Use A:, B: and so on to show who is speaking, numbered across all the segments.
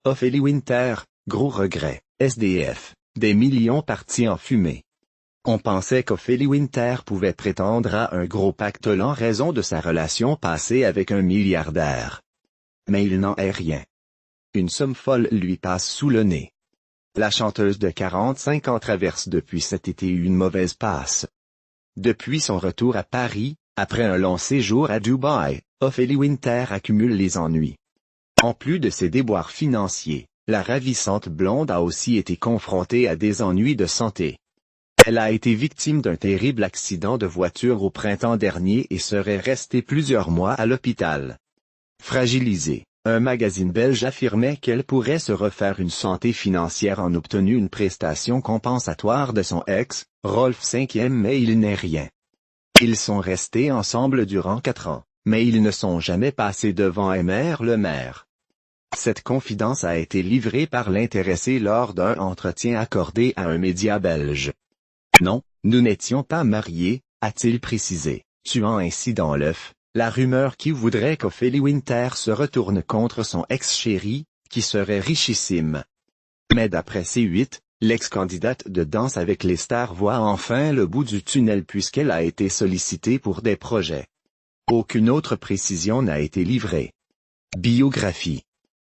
A: Ophélie Winter, gros regret, SDF, des millions partis en fumée. On pensait qu'Ophélie Winter pouvait prétendre à un gros pactole en raison de sa relation passée avec un milliardaire. Mais il n'en est rien. Une somme folle lui passe sous le nez. La chanteuse de 45 ans traverse depuis cet été une mauvaise passe. Depuis son retour à Paris, après un long séjour à Dubaï, Ophélie Winter accumule les ennuis. En plus de ses déboires financiers, la ravissante blonde a aussi été confrontée à des ennuis de santé. Elle a été victime d'un terrible accident de voiture au printemps dernier et serait restée plusieurs mois à l'hôpital. Fragilisée, un magazine belge affirmait qu'elle pourrait se refaire une santé financière en obtenant une prestation compensatoire de son ex, Rolf V, mais il n'est rien. Ils sont restés ensemble durant 4 ans, mais ils ne sont jamais passés devant Emer le maire. Cette confidence a été livrée par l'intéressé lors d'un entretien accordé à un média belge. Non, nous n'étions pas mariés, a-t-il précisé, tuant ainsi dans l'œuf la rumeur qui voudrait qu'Ophélie Winter se retourne contre son ex-chéri, qui serait richissime. Mais d'après C8, l'ex-candidate de Danse avec les stars voit enfin le bout du tunnel puisqu'elle a été sollicitée pour des projets. Aucune autre précision n'a été livrée. Biographie.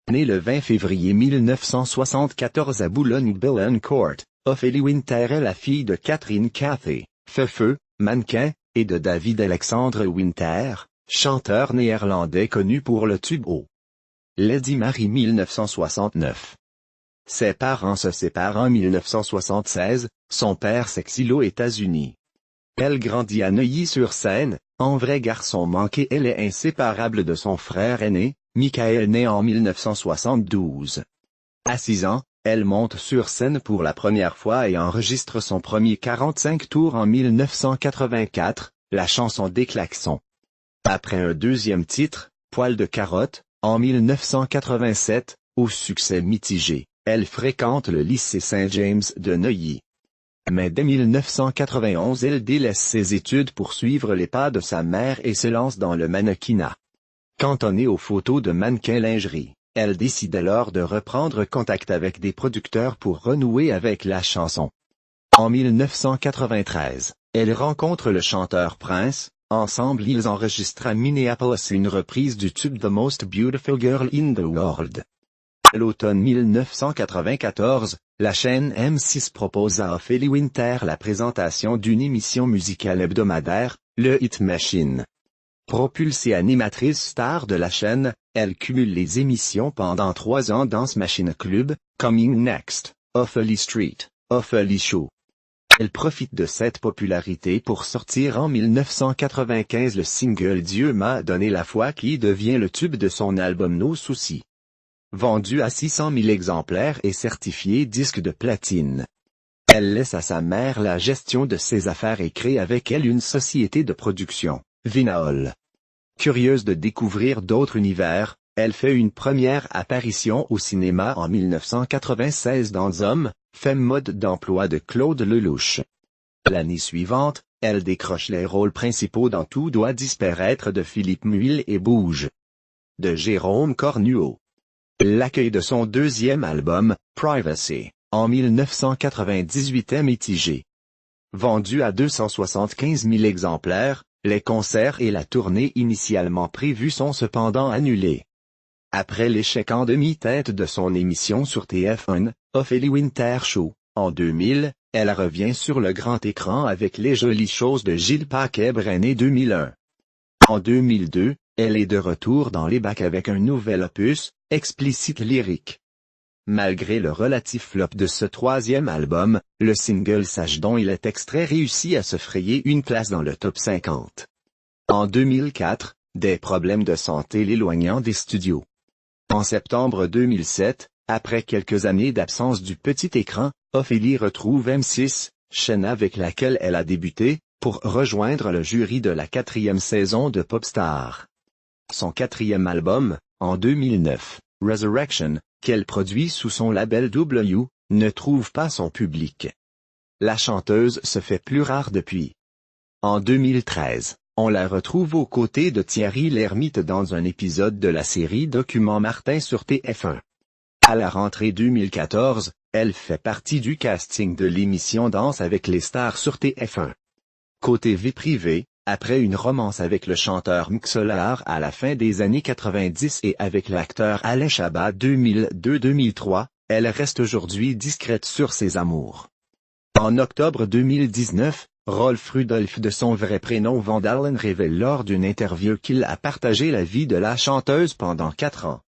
A: Née le 20 février 1974 à Boulogne-Billancourt, Ophélie Winter est la fille de Catherine Cathy, Feufeu, mannequin, et de David Alexandre Winter, chanteur néerlandais connu pour le tube O. Lady Mary 1969. Ses parents se séparent en 1976, son père s'exile aux États-Unis. Elle grandit à Neuilly-sur-Seine, en vrai garçon manqué. Elle est inséparable de son frère aîné, Michael né en 1972. À 6 ans, elle monte sur scène pour la première fois et enregistre son premier 45 tours en 1984, la chanson des klaxons. Après un deuxième titre, Poil de carotte, en 1987, au succès mitigé, elle fréquente le lycée Saint-James de Neuilly. Mais dès 1991 elle délaisse ses études pour suivre les pas de sa mère et se lance dans le mannequinat. Cantonnée aux photos de mannequins lingerie, elle décide alors de reprendre contact avec des producteurs pour renouer avec la chanson. En 1993, elle rencontre le chanteur Prince, ensemble ils enregistrent à Minneapolis une reprise du tube The Most Beautiful Girl in the World. À l'automne 1994, la chaîne M6 propose à Ophélie Winter la présentation d'une émission musicale hebdomadaire, le Hit Machine. Propulsée animatrice star de la chaîne, elle cumule les émissions pendant 3 ans dans Dance Machine Club, Coming Next, Ophélie Street, Ophélie Show. Elle profite de cette popularité pour sortir en 1995 le single Dieu m'a donné la foi qui devient le tube de son album Nos soucis. Vendu à 600 000 exemplaires et certifié disque de platine. Elle laisse à sa mère la gestion de ses affaires et crée avec elle une société de production, Vinaol. Curieuse de découvrir d'autres univers, elle fait une première apparition au cinéma en 1996 dans Hommes, Femme mode d'emploi de Claude Lelouch. L'année suivante, elle décroche les rôles principaux dans Tout doit disparaître de Philippe Muil et Bouge de Jérôme Cornuau. L'accueil de son deuxième album, Privacy, en 1998 est mitigé. Vendu à 275 000 exemplaires, les concerts et la tournée initialement prévus sont cependant annulés. Après l'échec en demi-teinte de son émission sur TF1, Ophélie Winter Show, en 2000, elle revient sur le grand écran avec Les jolies choses de Gilles Paquet-Brené 2001. En 2002, elle est de retour dans les bacs avec un nouvel opus, Explicite lyrique. Malgré le relatif flop de ce troisième album, le single Sache dont il est extrait réussit à se frayer une place dans le top 50. En 2004, des problèmes de santé l'éloignant des studios. En septembre 2007, après quelques années d'absence du petit écran, Ophélie retrouve M6, chaîne avec laquelle elle a débuté, pour rejoindre le jury de la 4e saison de Popstar. Son 4e album, en 2009, Resurrection, qu'elle produit sous son label W, ne trouve pas son public. La chanteuse se fait plus rare depuis. En 2013, on la retrouve aux côtés de Thierry Lhermitte dans un épisode de la série Document Martin sur TF1. À la rentrée 2014, elle fait partie du casting de l'émission Danse avec les stars sur TF1. Côté vie privée, après une romance avec le chanteur Mxollar à la fin des années 90 et avec l'acteur Alain Chabat 2002-2003, elle reste aujourd'hui discrète sur ses amours. En octobre 2019, Rolf Rudolph de son vrai prénom Van Dalen révèle lors d'une interview qu'il a partagé la vie de la chanteuse pendant 4 ans.